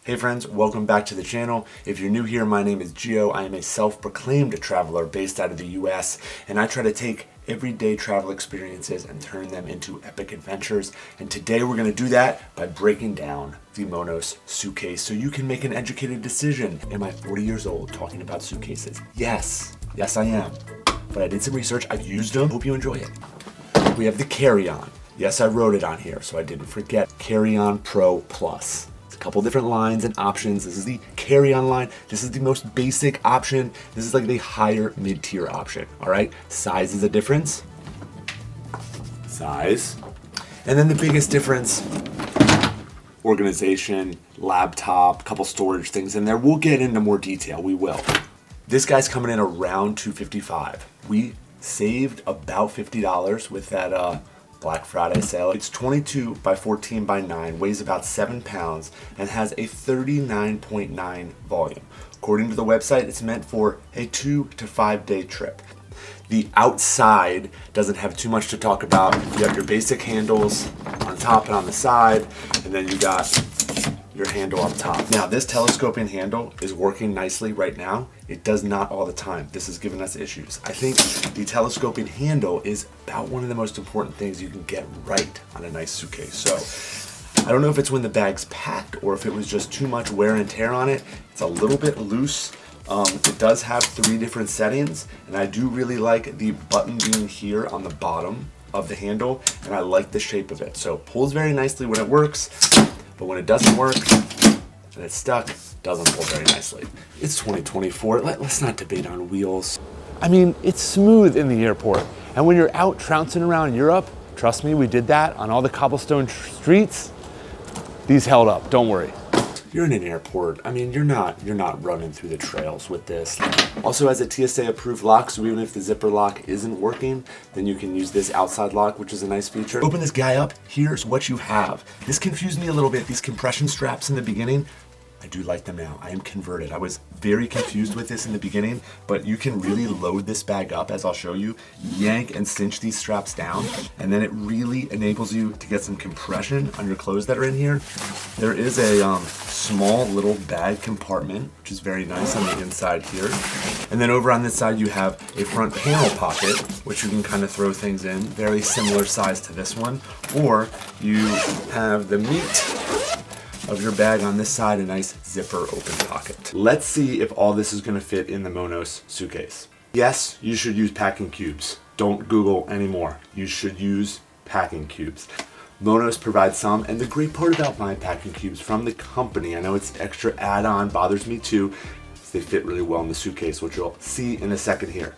Hey friends, welcome back to the channel. If you're new here, my name is Gio. I am a self-proclaimed traveler based out of the US, and I try to take everyday travel experiences and turn them into epic adventures. And today we're going to do that by breaking down the Monos suitcase so you can make an educated decision. Am I 40 years old talking about suitcases? Yes I am. But I did some research, I've used them, hope you enjoy it. We have the carry-on. Yes, I wrote it on here, so I didn't forget. Carry-on Pro Plus. Couple different lines and options. This is the carry-on line. This is the most basic option. This is like the higher mid-tier option. All right, size is a difference. Size. And then the biggest difference, organization, laptop, couple storage things in there. We'll get into more detail, we will. This guy's coming in around $255. We saved about $50 with that Black Friday sale. It's 22 by 14 by 9, weighs about 7 pounds, and has a 39.9 volume. According to the website, it's meant for a 2 to 5 day trip. The outside doesn't have too much to talk about. You have your basic handles on top and on the side, and then you got your handle up top. Now, this telescoping handle is working nicely right now. It does not all the time. This has given us issues. I think the telescoping handle is about one of the most important things you can get right on a nice suitcase. So I don't know if it's when the bag's packed or if it was just too much wear and tear on it. It's a little bit loose. It does have 3 different settings, and I do really like the button being here on the bottom of the handle, and I like the shape of it. So it pulls very nicely when it works, but when it doesn't work and it's stuck, it doesn't pull very nicely. It's 2024, let's not debate on wheels. I mean, it's smooth in the airport, and when you're out trouncing around Europe, trust me, we did that on all the cobblestone streets, these held up, don't worry. You're in an airport. I mean, you're not running through the trails with this. Also has a TSA approved lock, so even if the zipper lock isn't working, then you can use this outside lock, which is a nice feature. Open this guy up, here's what you have. This confused me a little bit, these compression straps in the beginning. I do like them now. I am converted. I was very confused with this in the beginning, but you can really load this bag up, as I'll show you, yank and cinch these straps down, and then it really enables you to get some compression on your clothes that are in here. There is a small little bag compartment, which is very nice on the inside here. And then over on this side, you have a front panel pocket, which you can kind of throw things in, very similar size to this one. Or you have the meat of your bag on this side, a nice zipper open pocket. Let's see if all this is gonna fit in the Monos suitcase. Yes, you should use packing cubes. Don't Google anymore. You should use packing cubes. Monos provides some, and the great part about buying packing cubes from the company, I know it's extra add-on, bothers me too, is they fit really well in the suitcase, which you'll see in a second here.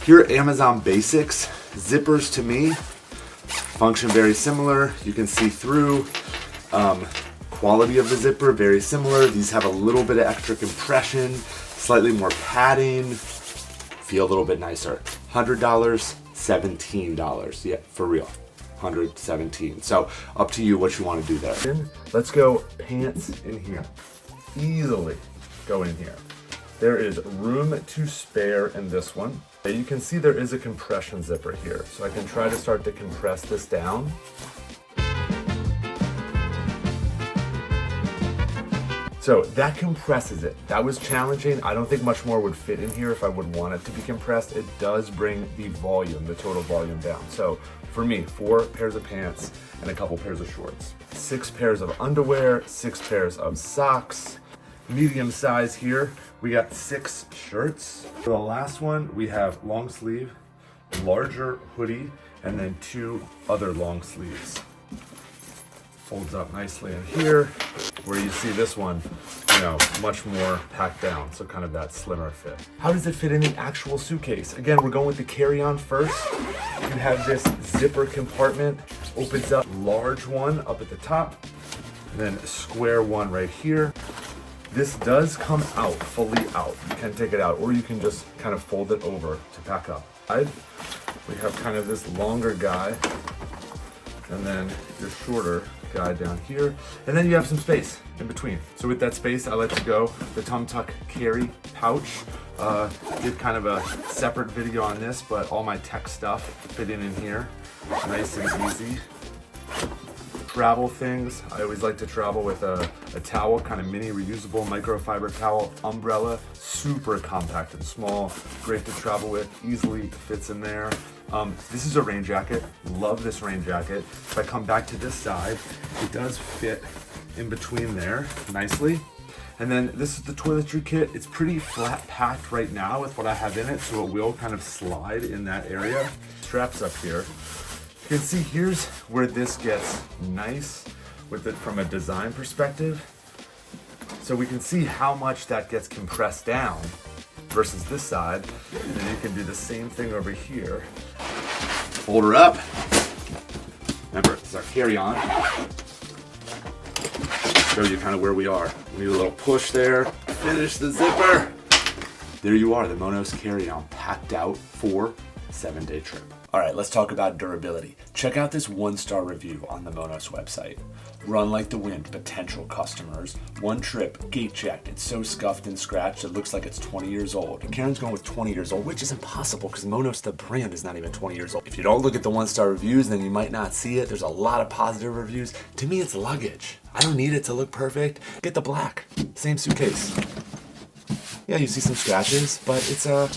Here are Amazon Basics. Zippers to me function very similar. You can see through. Quality of the zipper, very similar. These have a little bit of extra compression, slightly more padding, feel a little bit nicer. $100, $17, yeah, for real, $117. So up to you what you want to do there. Let's go pants in here, easily go in here. There is room to spare in this one. You can see there is a compression zipper here, so I can try to start to compress this down. So that compresses it. That was challenging. I don't think much more would fit in here if I would want it to be compressed. It does bring the volume, the total volume down. So for me, 4 pairs of pants and a couple pairs of shorts. 6 pairs of underwear, 6 pairs of socks. Medium size here, we got 6 shirts. For the last one, we have long sleeve, larger hoodie, and then 2 other long sleeves. Folds up nicely in here, where you see this one, you know, much more packed down, so kind of that slimmer fit. How does it fit in the actual suitcase? Again, we're going with the carry-on first. You have this zipper compartment, opens up, large one up at the top, and then a square one right here. This does come out, fully out. You can take it out, or you can just kind of fold it over to pack up. We have kind of this longer guy, and then your shorter guy down here, and then you have some space in between. So with that space, I let you go the Tum Tuck carry pouch. Did kind of a separate video on this, but all my tech stuff fit in here, nice and easy. travel things. I always like to travel with a towel, kind of mini reusable microfiber towel, umbrella, super compact and small, great to travel with, easily fits in there. This is a rain jacket, love this rain jacket. If I come back to this side, it does fit in between there nicely. And then this is the toiletry kit. It's pretty flat packed right now with what I have in it, so it will kind of slide in that area. Straps up here. You can see here's where this gets nice with it from a design perspective. So we can see how much that gets compressed down versus this side. And then you can do the same thing over here. Hold her up. Remember, it's our carry-on. Show you kind of where we are. We need a little push there. Finish the zipper. There you are, the Monos carry-on, packed out for a 7-day trip. All right, let's talk about durability. Check out this 1-star review on the Monos website. Run like the wind, potential customers. 1 trip, gate checked. It's so scuffed and scratched, it looks like it's 20 years old. And Karen's going with 20 years old, which is impossible because Monos, the brand, is not even 20 years old. If you don't look at the 1-star reviews, then you might not see it. There's a lot of positive reviews. To me, it's luggage. I don't need it to look perfect. Get the black, same suitcase. Yeah, you see some scratches, but it's a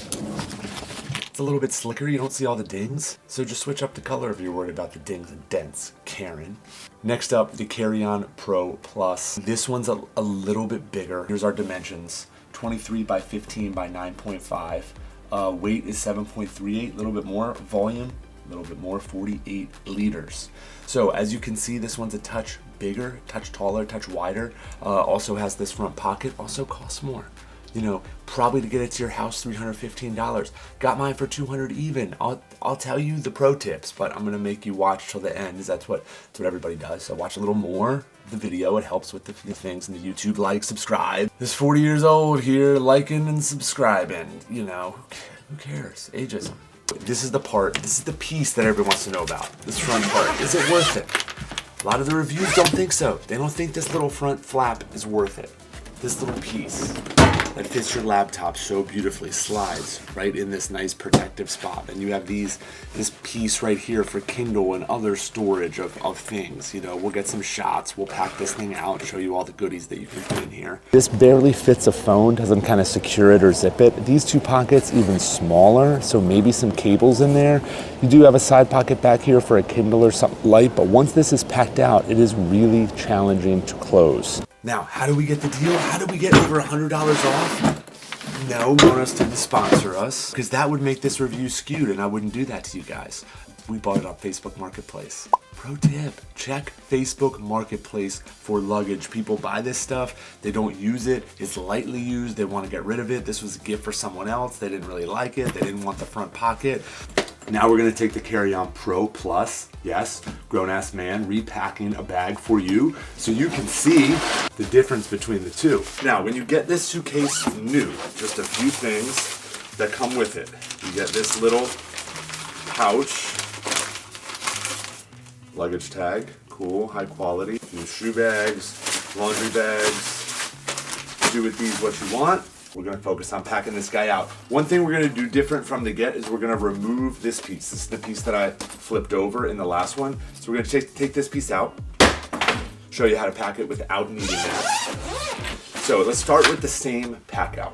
little bit slicker. You don't see all the dings. So just switch up the color if you're worried about the dings and dents, Karen. Next up, the Carry-On Pro Plus. This one's a little bit bigger. Here's our dimensions. 23 by 15 by 9.5. Weight is 7.38, a little bit more. Volume, a little bit more, 48 liters. So as you can see, this one's a touch bigger, touch taller, touch wider. Also has this front pocket, also costs more. You know, probably to get it to your house, $315. Got mine for $200 even. I'll tell you the pro tips, but I'm gonna make you watch till the end, because that's what everybody does. So watch a little more of the video. It helps with the things in the YouTube. Like, subscribe. This 40 years old here, liking and subscribing. You know, who cares? Ageism. This is the part. This is the piece that everyone wants to know about. This front part. Is it worth it? A lot of the reviews don't think so. They don't think this little front flap is worth it. This little piece that fits your laptop so beautifully slides right in this nice protective spot. And you have this piece right here for Kindle and other storage of things. You know, we'll get some shots, we'll pack this thing out, show you all the goodies that you can put in here. This barely fits a phone, doesn't kind of secure it or zip it. These 2 pockets even smaller, so maybe some cables in there. You do have a side pocket back here for a Kindle or something light, but once this is packed out, it is really challenging to close. Now, how do we get the deal? How do we get over $100 off? No, Monos didn't sponsor us, because that would make this review skewed, and I wouldn't do that to you guys. We bought it on Facebook Marketplace. Pro tip, check Facebook Marketplace for luggage. People buy this stuff, they don't use it, it's lightly used, they want to get rid of it. This was a gift for someone else, they didn't really like it, they didn't want the front pocket. Now we're gonna take the Carry-On Pro Plus, yes, grown-ass man repacking a bag for you so you can see the difference between the two. Now, when you get this suitcase new, just a few things that come with it. You get this little pouch, luggage tag, cool, high quality. A few shoe bags, laundry bags. Do with these what you want. We're gonna focus on packing this guy out. One thing we're gonna do different from the get is we're gonna remove this piece. This is the piece that I flipped over in the last one. So we're gonna take this piece out, show you how to pack it without needing that. So let's start with the same pack out.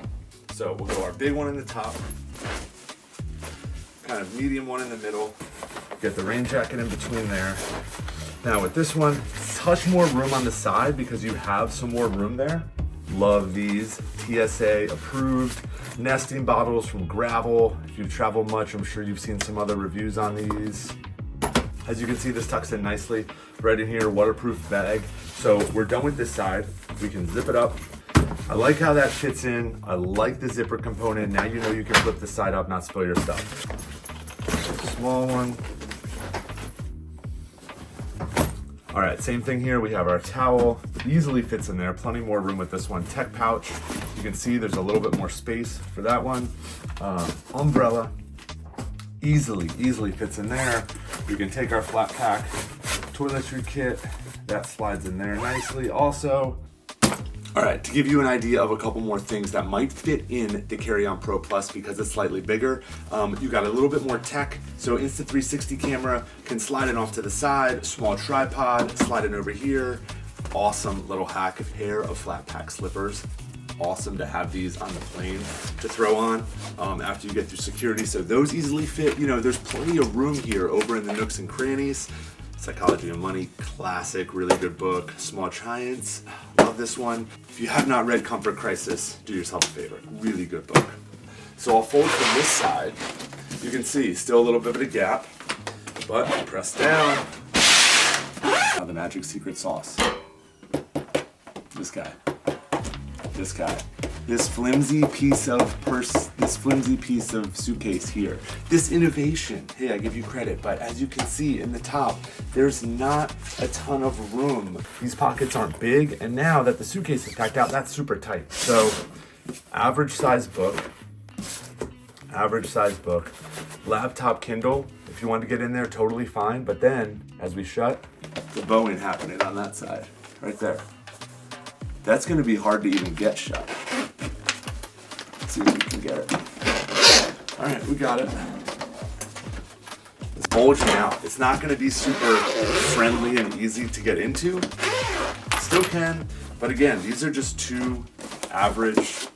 So we'll go our big one in the top, kind of medium one in the middle, get the rain jacket in between there. Now with this one, touch more room on the side because you have some more room there. Love these, TSA approved, nesting bottles from Gravel. If you travel much, I'm sure you've seen some other reviews on these. As you can see, this tucks in nicely right in here, waterproof bag. So we're done with this side. We can zip it up. I like how that fits in. I like the zipper component. Now you know you can flip this side up, not spill your stuff. Small one. All right, same thing here. We have our towel, easily fits in there. Plenty more room with this one. Tech pouch, you can see there's a little bit more space for that one. Umbrella, easily fits in there. You can take our flat pack toiletry kit, that slides in there nicely. Also, All right, to give you an idea of a couple more things that might fit in the Carry-On Pro Plus because it's slightly bigger, you got a little bit more tech. So Insta360 camera, can slide it off to the side, small tripod, slide it over here. Awesome little hack, pair of flat pack slippers. Awesome to have these on the plane to throw on after you get through security. So those easily fit. You know, there's plenty of room here over in the nooks and crannies. Psychology of Money, classic, really good book. Small Giants, love this one. If you have not read Comfort Crisis, do yourself a favor, really good book. So I'll fold from this side. You can see, still a little bit of a gap, but press down. Now the magic secret sauce. This guy. This flimsy piece of suitcase here. This innovation, hey, I give you credit, but as you can see in the top, there's not a ton of room. These pockets aren't big, and now that the suitcase is packed out, that's super tight. So, average size book, laptop Kindle, if you want to get in there, totally fine, but then, as we shut, the bowing happening on that side, right there. That's gonna be hard to even get shut. Let's see if we can get it. All right, we got it. It's bulging out. It's not gonna be super friendly and easy to get into. Still can, but again, these are just two average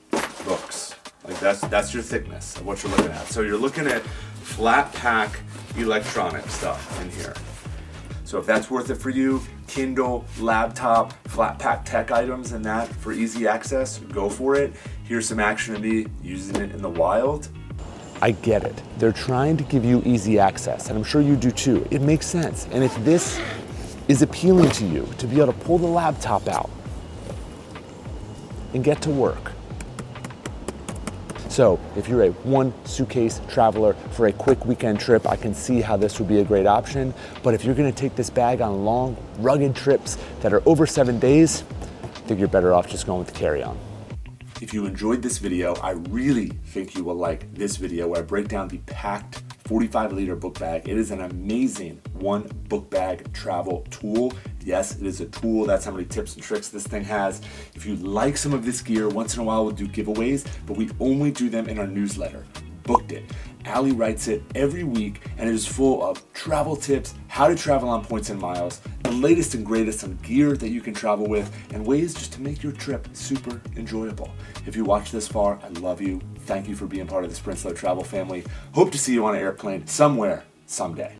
books. Like that's your thickness of what you're looking at. So you're looking at flat pack electronic stuff in here. So if that's worth it for you, Kindle, laptop, flat pack tech items and that for easy access, go for it. Here's some action of me using it in the wild. I get it. They're trying to give you easy access, and I'm sure you do too. It makes sense. And if this is appealing to you, to be able to pull the laptop out and get to work. So if you're a one suitcase traveler for a quick weekend trip, I can see how this would be a great option. But if you're gonna take this bag on long, rugged trips that are over 7 days, I think you're better off just going with the carry-on. If you enjoyed this video, I really think you will like this video where I break down the packed 45-liter book bag. It is an amazing one book bag travel tool. Yes, it is a tool. That's how many tips and tricks this thing has. If you like some of this gear, once in a while we'll do giveaways, but we only do them in our newsletter, Booked It. Allie writes it every week, and it is full of travel tips, how to travel on points and miles, the latest and greatest on gear that you can travel with, and ways just to make your trip super enjoyable. If you watched this far, I love you. Thank you for being part of the Sprint Slow Travel family. Hope to see you on an airplane somewhere, someday.